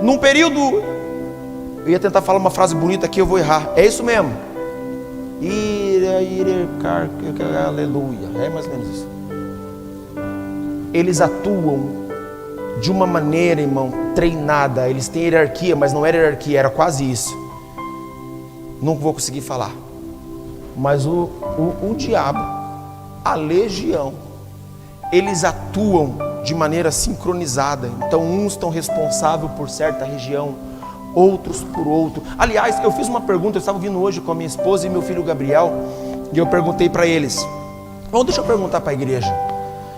S1: num período... Eu ia tentar falar uma frase bonita aqui, eu vou errar. É isso mesmo. Aleluia. É mais ou menos isso. Eles atuam de uma maneira, irmão, treinada. Eles têm hierarquia, mas não era hierarquia, era quase isso. Não vou conseguir falar. Mas o diabo, a legião, eles atuam de maneira sincronizada. Então uns estão responsáveis por certa região, outros por outro. Aliás, eu fiz uma pergunta. Eu estava vindo hoje com a minha esposa e meu filho Gabriel, e eu perguntei para eles. Bom, deixa eu perguntar para a igreja.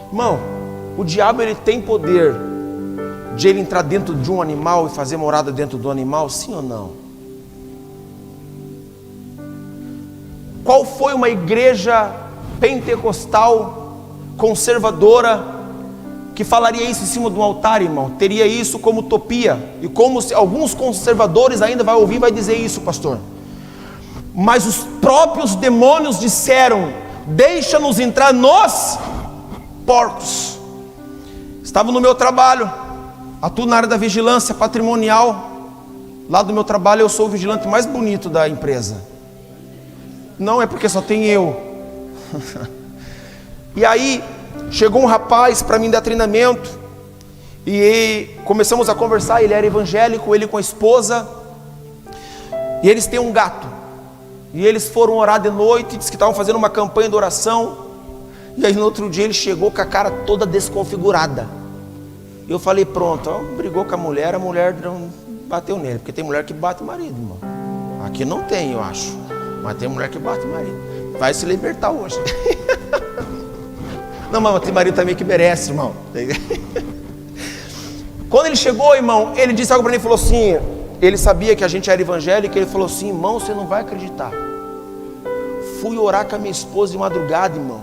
S1: Irmão, o diabo, ele tem poder de ele entrar dentro de um animal e fazer morada dentro do animal, sim ou não? Qual foi uma igreja pentecostal, conservadora, que falaria isso em cima de um altar, irmão, teria isso como utopia, e como alguns conservadores ainda vai ouvir, vai dizer isso, pastor. Mas os próprios demônios disseram: deixa-nos entrar nós, porcos. Estava no meu trabalho, atuo na área da vigilância patrimonial. Lá do meu trabalho eu sou o vigilante mais bonito da empresa. Não é porque só tem eu. E aí chegou um rapaz para mim dar treinamento, e começamos a conversar. Ele era evangélico, ele com a esposa, e eles têm um gato, e eles foram orar de noite, disse que estavam fazendo uma campanha de oração. E aí no outro dia ele chegou com a cara toda desconfigurada. Eu falei: pronto, brigou com a mulher bateu nele, porque tem mulher que bate o marido, irmão. Aqui não tem, eu acho, mas tem mulher que bate o marido. Vai se libertar hoje. Não, mas tem marido também que merece, irmão. Quando ele chegou, irmão, ele disse algo para mim, ele falou assim, ele sabia que a gente era evangélico, ele falou assim: irmão, você não vai acreditar, fui orar com a minha esposa de madrugada, irmão,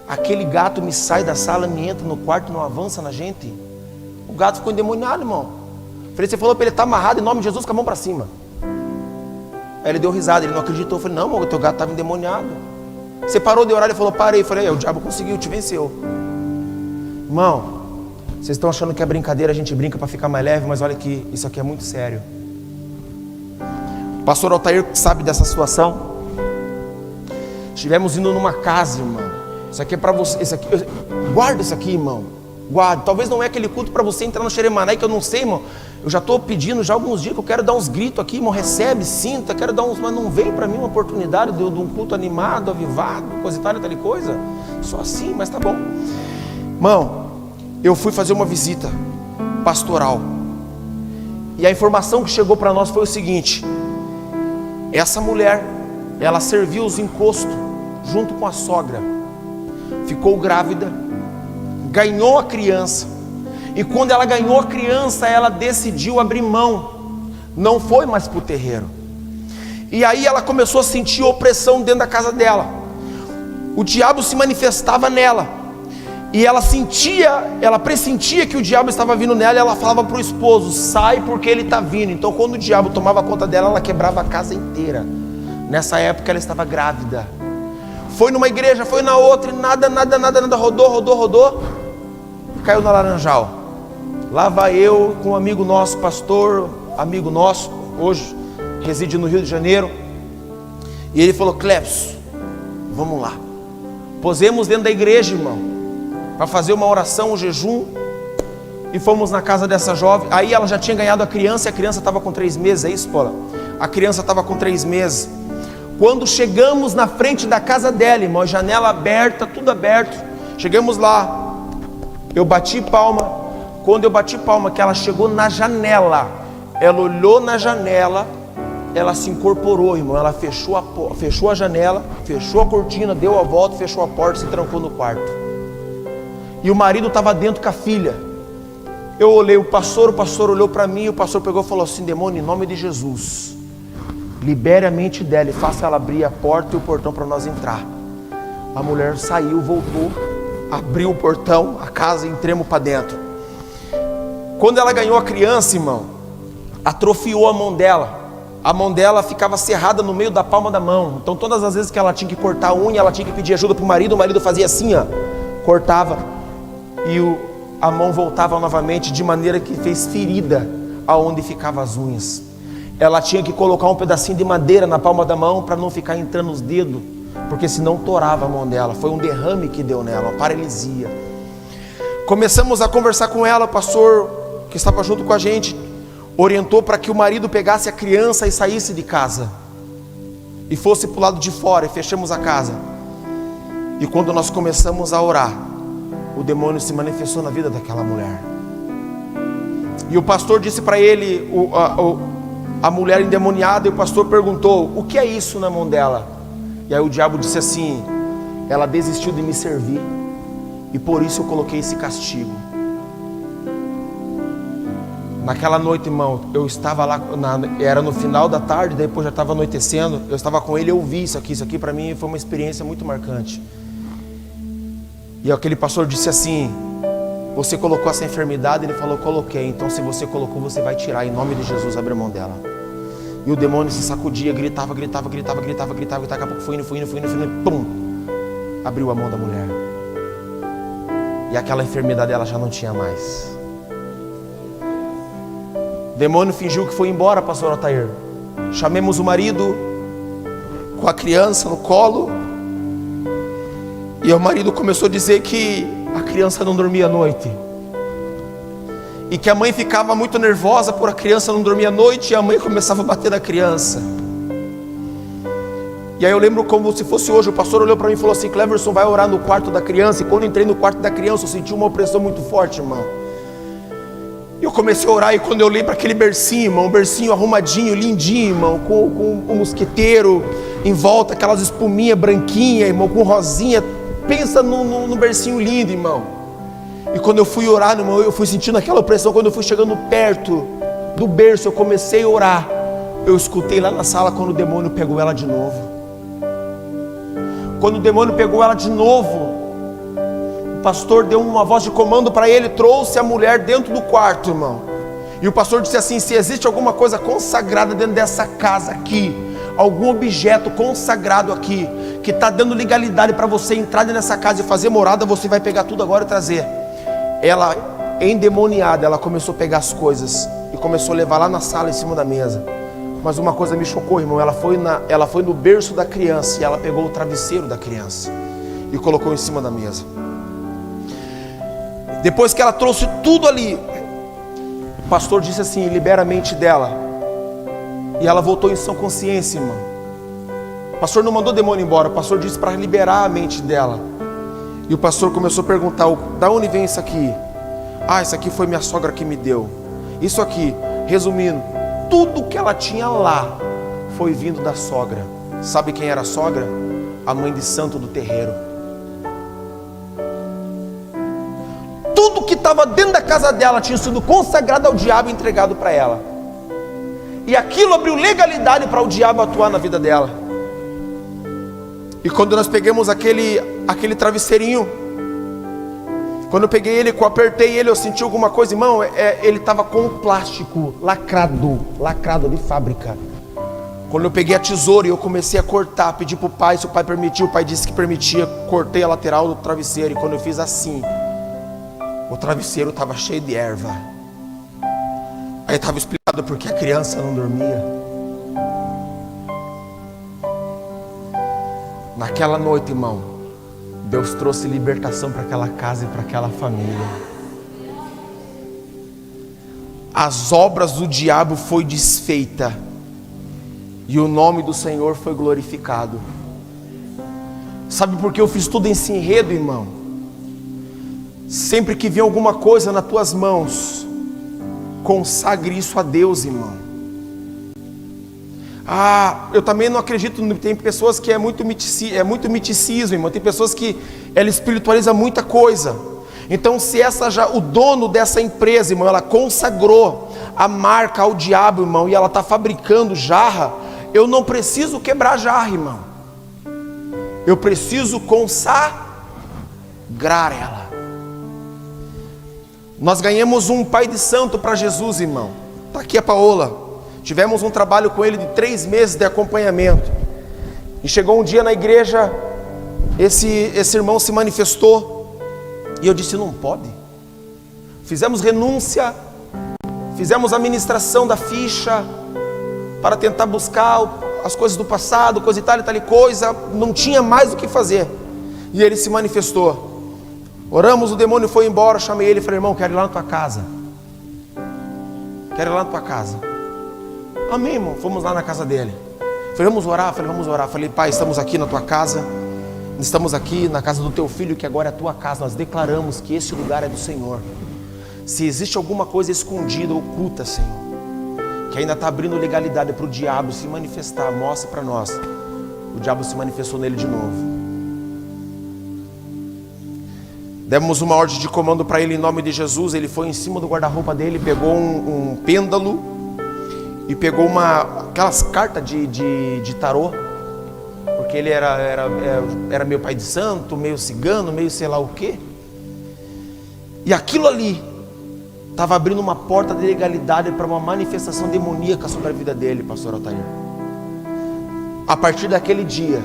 S1: aquele gato me sai da sala, me entra no quarto, não avança na gente. O gato ficou endemoniado, irmão. Falei: você falou para ele estar amarrado em nome de Jesus com a mão para cima. Aí ele deu risada, ele não acreditou. Eu falei: não, irmão, o teu gato estava endemoniado. Você parou de orar? Ele falou: parei. Eu falei: o diabo conseguiu, te venceu. Irmão, vocês estão achando que é brincadeira, a gente brinca para ficar mais leve, mas olha aqui, isso aqui é muito sério. O pastor Altair sabe dessa situação. Estivemos indo numa casa, irmão. Isso aqui é para você, guarda isso aqui, irmão. Guarda. Talvez não é aquele culto para você entrar no xeremané, que eu não sei, irmão. Eu já estou pedindo já há alguns dias que eu quero dar uns gritos aqui, irmão. Recebe, sinta, quero dar uns, mas não veio para mim uma oportunidade de um culto animado, avivado, coisa e tal, tal coisa. Só assim, mas tá bom. Irmão, eu fui fazer uma visita pastoral, e a informação que chegou para nós foi o seguinte: essa mulher, ela serviu os encostos junto com a sogra, ficou grávida, ganhou a criança. E quando ela ganhou a criança, ela decidiu abrir mão, não foi mais para o terreiro. E aí ela começou a sentir opressão dentro da casa dela. O diabo se manifestava nela, e ela pressentia que o diabo estava vindo nela, e ela falava para o esposo: sai porque ele está vindo. Então quando o diabo tomava conta dela, ela quebrava a casa inteira. Nessa época ela estava grávida. Foi numa igreja, foi na outra, e nada, rodou, e caiu na Laranjal. Lá vai eu com um amigo nosso, pastor, amigo nosso, hoje reside no Rio de Janeiro. E ele falou: Clepson, vamos lá. Posemos dentro da igreja, irmão, para fazer uma oração, um jejum. E fomos na casa dessa jovem. Aí ela já tinha ganhado a criança, e a criança estava com 3 meses, é isso, Paula? A criança estava com 3 meses. Quando chegamos na frente da casa dela, irmão, janela aberta, tudo aberto. Chegamos lá, eu bati palma. Quando eu bati palma, que ela chegou na janela, ela olhou na janela, ela se incorporou, irmão. Ela fechou a janela, fechou a cortina, deu a volta, fechou a porta e se trancou no quarto. E o marido estava dentro com a filha. Eu olhei o pastor olhou para mim, e o pastor pegou e falou assim: demônio, em nome de Jesus, libere a mente dela e faça ela abrir a porta e o portão para nós entrar. A mulher saiu, voltou, abriu o portão, a casa, e entremos para dentro. Quando ela ganhou a criança, irmão, atrofiou a mão dela. A mão dela ficava cerrada no meio da palma da mão. Então todas as vezes que ela tinha que cortar a unha, ela tinha que pedir ajuda para o marido fazia assim, ó, cortava, e a mão voltava novamente, de maneira que fez ferida aonde ficavam as unhas. Ela tinha que colocar um pedacinho de madeira na palma da mão para não ficar entrando os dedos, porque senão torava a mão dela. Foi um derrame que deu nela, uma paralisia. Começamos a conversar com ela. O pastor que estava junto com a gente orientou para que o marido pegasse a criança e saísse de casa e fosse para o lado de fora, e fechamos a casa. E quando nós começamos a orar, o demônio se manifestou na vida daquela mulher. E o pastor disse para ele, a mulher endemoniada, e o pastor perguntou: o que é isso na mão dela? E aí o diabo disse assim: ela desistiu de me servir, e por isso eu coloquei esse castigo. Naquela noite, irmão, eu estava lá, era no final da tarde, depois já estava anoitecendo, eu estava com ele, eu vi isso aqui para mim foi uma experiência muito marcante. E aquele pastor disse assim: você colocou essa enfermidade? Ele falou: coloquei. Então se você colocou, você vai tirar, em nome de Jesus, abre a mão dela. E o demônio se sacudia, gritava, e daqui a pouco foi indo, pum, abriu a mão da mulher. E aquela enfermidade ela já não tinha mais. O demônio fingiu que foi embora, pastor Altair. Chamemos o marido com a criança no colo. E o marido começou a dizer que a criança não dormia à noite. E que a mãe ficava muito nervosa por a criança não dormir à noite. E a mãe começava a bater na criança. E aí eu lembro como se fosse hoje. O pastor olhou para mim e falou assim: Cleverson, vai orar no quarto da criança. E quando eu entrei no quarto da criança, eu senti uma opressão muito forte, irmão. Eu comecei a orar, e quando eu olhei para aquele bercinho, irmão, um bercinho arrumadinho, lindinho, irmão, com um mosquiteiro em volta, aquelas espuminhas branquinhas, irmão, com rosinha. Pensa no bercinho lindo, irmão. E quando eu fui orar, irmão, eu fui sentindo aquela opressão. Quando eu fui chegando perto do berço, eu comecei a orar. Eu escutei lá na sala quando o demônio pegou ela de novo. Quando o demônio pegou ela de novo, o pastor deu uma voz de comando para ele, trouxe a mulher dentro do quarto, irmão. E o pastor disse assim: se existe alguma coisa consagrada dentro dessa casa aqui, algum objeto consagrado aqui, que está dando legalidade para você entrar nessa casa e fazer morada, você vai pegar tudo agora e trazer. Ela, endemoniada, ela começou a pegar as coisas e começou a levar lá na sala, em cima da mesa. Mas uma coisa me chocou, irmão. Ela foi no berço da criança e ela pegou o travesseiro da criança e colocou em cima da mesa. Depois que ela trouxe tudo ali, o pastor disse assim: libera a mente dela. E ela voltou em sã consciência, irmão. O pastor não mandou o demônio embora. O pastor disse para liberar a mente dela. E o pastor começou a perguntar: da onde vem isso aqui? Ah, isso aqui foi minha sogra que me deu. Isso aqui, resumindo, tudo que ela tinha lá foi vindo da sogra. Sabe quem era a sogra? A mãe de santo do terreiro. Tudo que estava dentro da casa dela tinha sido consagrado ao diabo e entregado para ela. E aquilo abriu legalidade para o diabo atuar na vida dela. E quando nós pegamos aquele travesseirinho, quando eu peguei ele, eu apertei ele, eu senti alguma coisa, irmão, ele estava com plástico lacrado de fábrica. Quando eu peguei a tesoura e eu comecei a cortar, pedi para o pai, se o pai permitiu, o pai disse que permitia, cortei a lateral do travesseiro, e quando eu fiz assim, o travesseiro estava cheio de erva. Aí estava explicado porque a criança não dormia. Naquela noite, irmão, Deus trouxe libertação para aquela casa e para aquela família. As obras do diabo foi desfeita e o nome do Senhor foi glorificado. Sabe por que eu fiz tudo esse enredo, irmão? Sempre que vier alguma coisa nas tuas mãos, consagre isso a Deus, irmão. Ah, eu também não acredito. Tem pessoas que é muito miticismo, irmão. Tem pessoas que ela espiritualiza muita coisa. Então, se o dono dessa empresa, irmão, ela consagrou a marca ao diabo, irmão, e ela está fabricando jarra, eu não preciso quebrar jarra, irmão. Eu preciso consagrar ela. Nós ganhamos um pai de santo para Jesus, irmão. Está aqui a Paola. Tivemos um trabalho com ele de 3 meses de acompanhamento. E chegou um dia na igreja, esse irmão se manifestou. E eu disse: não pode. Fizemos renúncia, fizemos a ministração da ficha, para tentar buscar as coisas do passado, coisa e tal, coisa. Não tinha mais o que fazer. E ele se manifestou. Oramos, o demônio foi embora. Chamei ele e falei: irmão, quero ir lá na tua casa. Quero ir lá na tua casa. Amém, irmão. Fomos lá na casa dele. Falei: vamos orar? Falei: vamos orar. Falei: pai, estamos aqui na tua casa. Estamos aqui na casa do teu filho, que agora é a tua casa. Nós declaramos que esse lugar é do Senhor. Se existe alguma coisa escondida, oculta, Senhor, que ainda está abrindo legalidade para o diabo se manifestar, mostra para nós. O diabo se manifestou nele de novo. Demos uma ordem de comando para ele em nome de Jesus. Ele foi em cima do guarda-roupa dele, pegou um pêndulo e pegou aquelas cartas de tarô, porque ele era meio pai de santo, meio cigano, meio sei lá o quê. E aquilo ali estava abrindo uma porta de legalidade para uma manifestação demoníaca sobre a vida dele, pastor Altair. A partir daquele dia,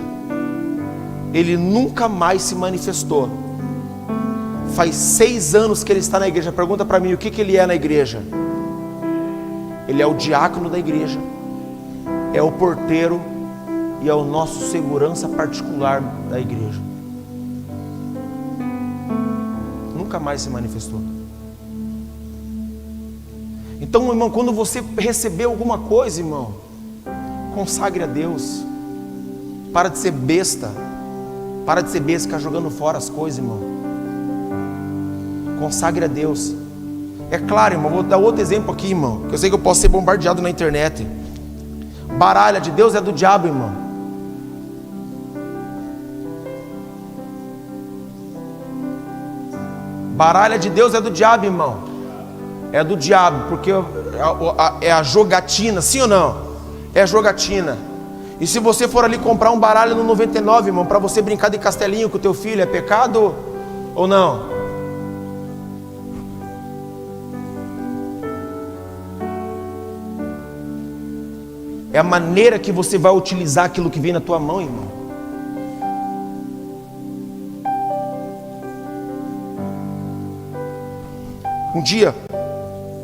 S1: ele nunca mais se manifestou. Faz 6 anos que ele está na igreja. Pergunta para mim, o que ele é na igreja? Ele é o diácono da igreja, é o porteiro e é o nosso segurança particular da igreja. Nunca mais se manifestou. Então, irmão, quando você receber alguma coisa, irmão, consagre a Deus. Para de ser besta. Para de ser besta, ficar jogando fora as coisas, irmão. Consagre a Deus. É claro, irmão, vou dar outro exemplo aqui, irmão, que eu sei que eu posso ser bombardeado na internet. Baralha de Deus é do diabo, irmão. Baralha de Deus é do diabo, irmão. É do diabo, porque é a jogatina, sim ou não? É a jogatina. E se você for ali comprar um baralho no 99, irmão, para você brincar de castelinho com o teu filho, é pecado ou não? É a maneira que você vai utilizar aquilo que vem na tua mão, irmão. Um dia,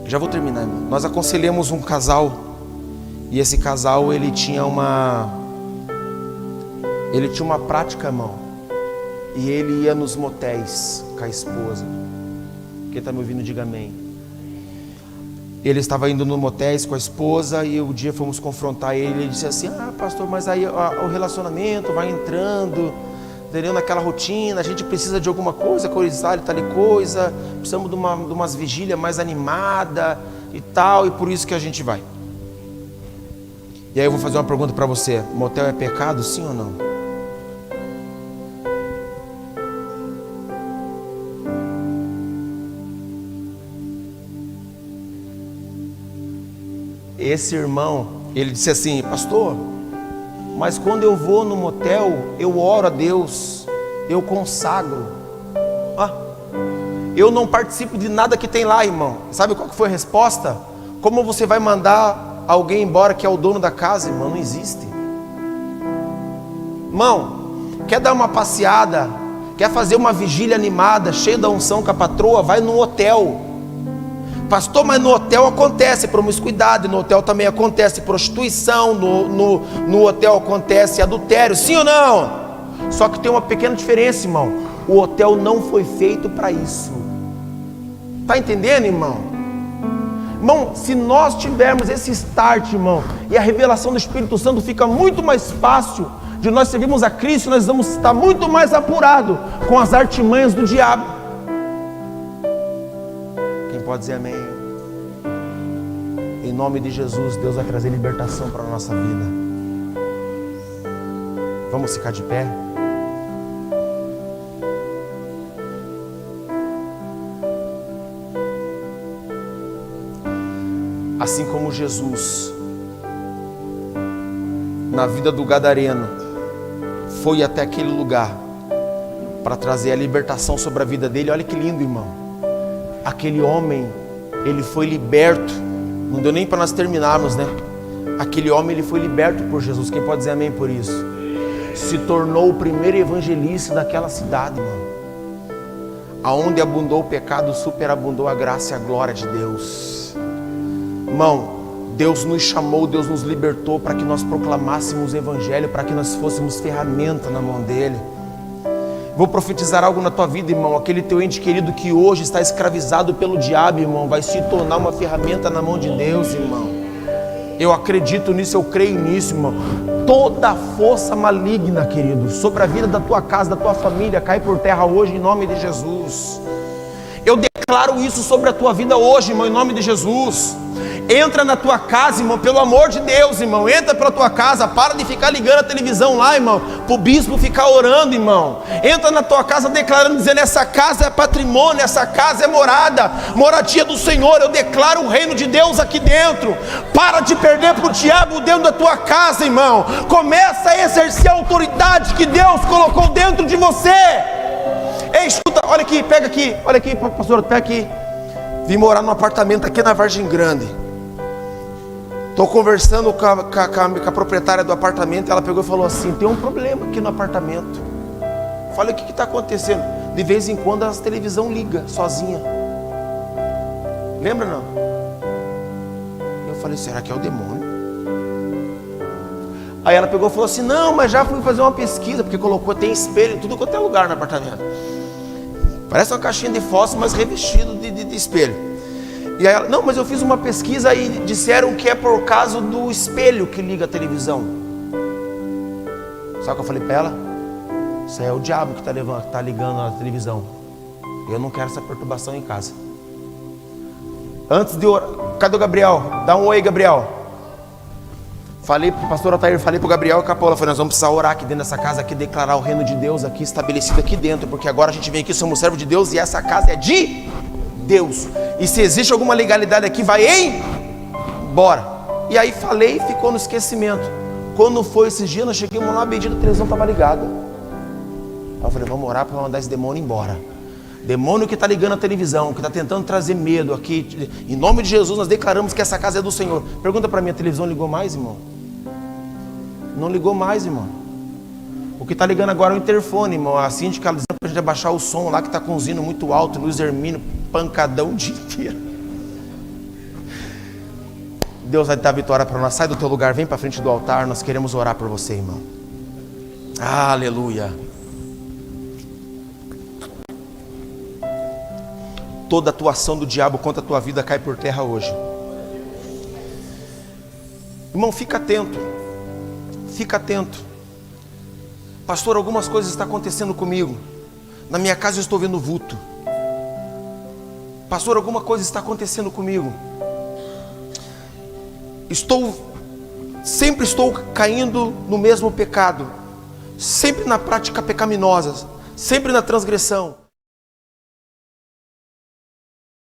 S1: já vou terminar, irmão, nós aconselhamos um casal. E esse casal, ele tinha uma prática, irmão. E ele ia nos motéis com a esposa. Quem está me ouvindo, diga amém. Ele estava indo no motéis com a esposa. E um dia fomos confrontar ele. Ele disse assim, pastor, mas aí o relacionamento vai entrando, entendeu? Naquela rotina, a gente precisa de alguma coisa, coisa tal e coisa. Precisamos de umas vigílias mais animadas e tal. E por isso que a gente vai. E aí eu vou fazer uma pergunta para você. Motel é pecado, sim ou não? Esse irmão, ele disse assim, pastor, mas quando eu vou no motel, eu oro a Deus, eu consagro. Eu não participo de nada que tem lá, irmão. Sabe qual que foi a resposta? Como você vai mandar alguém embora que é o dono da casa, irmão? Não existe. Irmão, quer dar uma passeada, quer fazer uma vigília animada, cheia da unção com a patroa, vai no hotel. Pastor, mas no hotel acontece promiscuidade, no hotel também acontece prostituição, no hotel acontece adultério, sim ou não? Só que tem uma pequena diferença, irmão. O hotel não foi feito para isso. Está entendendo, irmão? Irmão, se nós tivermos esse start, irmão, e a revelação do Espírito Santo, fica muito mais fácil de nós servirmos a Cristo. Nós vamos estar muito mais apurados com as artimanhas do diabo. Quem pode dizer amém? Em nome de Jesus, Deus vai trazer libertação para a nossa vida. Vamos ficar de pé? Assim como Jesus, na vida do gadareno, foi até aquele lugar para trazer a libertação sobre a vida dele. Olha que lindo, irmão. Aquele homem, ele foi liberto. Não deu nem para nós terminarmos, né? Aquele homem, ele foi liberto por Jesus. Quem pode dizer amém por isso? Se tornou o primeiro evangelista daquela cidade, irmão. Aonde abundou o pecado, superabundou a graça e a glória de Deus. Irmão, Deus nos chamou, Deus nos libertou para que nós proclamássemos o Evangelho, para que nós fôssemos ferramenta na mão dEle. Vou profetizar algo na tua vida, irmão. Aquele teu ente querido que hoje está escravizado pelo diabo, irmão, vai se tornar uma ferramenta na mão de Deus, irmão. Eu acredito nisso, eu creio nisso, irmão. Toda força maligna, querido, sobre a vida da tua casa, da tua família, cai por terra hoje em nome de Jesus. Eu declaro isso sobre a tua vida hoje, irmão, em nome de Jesus. Entra na tua casa, irmão, pelo amor de Deus, irmão. Entra pela tua casa, para de ficar ligando a televisão lá, irmão, para o bispo ficar orando, irmão. Entra na tua casa declarando, dizendo: essa casa é patrimônio, essa casa é morada, moradia do Senhor. Eu declaro o reino de Deus aqui dentro. Para de perder para o diabo dentro da tua casa, irmão. Começa a exercer a autoridade que Deus colocou dentro de você. Ei, escuta, olha aqui, pega aqui, olha aqui, pastor, pega aqui. Vim morar num apartamento aqui na Vargem Grande. Estou conversando com a proprietária do apartamento. Ela pegou e falou assim: tem um problema aqui no apartamento. Falei: o que está acontecendo? De vez em quando a televisão liga sozinha. Lembra não? Eu falei: será que é o demônio? Aí ela pegou e falou assim: não, mas já fui fazer uma pesquisa. Porque colocou, tem espelho em tudo quanto é lugar no apartamento. Parece uma caixinha de fósforo, mas revestido de espelho. E aí ela: não, mas eu fiz uma pesquisa e disseram que é por causa do espelho que liga a televisão. Sabe o que eu falei para ela? Isso aí é o diabo que está ligando a televisão. Eu não quero essa perturbação em casa. Antes de orar, cadê o Gabriel? Dá um oi, Gabriel. Falei para o pastor Altair, falei para o Gabriel e a Paula, falei: nós vamos precisar orar aqui dentro dessa casa, aqui, declarar o reino de Deus aqui, estabelecido aqui dentro, porque agora a gente vem aqui, somos servos de Deus e essa casa é de Deus. E se existe alguma legalidade aqui, vai embora. E aí falei e ficou no esquecimento. Quando foi esses dias, nós chegamos lá, a bendita televisão estava ligada. Aí eu falei: vamos orar para mandar esse demônio embora. Demônio que está ligando a televisão, que está tentando trazer medo aqui. Em nome de Jesus, nós declaramos que essa casa é do Senhor. Pergunta para mim: a televisão ligou mais, irmão? Não ligou mais, irmão. O que está ligando agora é o interfone, irmão. A síndica dizendo para a gente abaixar o som lá, que está com o zino muito alto. Luiz Hermínio, pancadão o dia inteiro. Deus vai dar vitória para nós. Sai do teu lugar, vem para frente do altar. Nós queremos orar por você, irmão. Aleluia. Toda atuação do diabo contra a tua vida cai por terra hoje. Irmão, fica atento. Fica atento. Pastor, algumas coisas estão acontecendo comigo. Na minha casa eu estou vendo vulto. Pastor, alguma coisa está acontecendo comigo. Sempre estou caindo no mesmo pecado. Sempre na prática pecaminosa. Sempre na transgressão.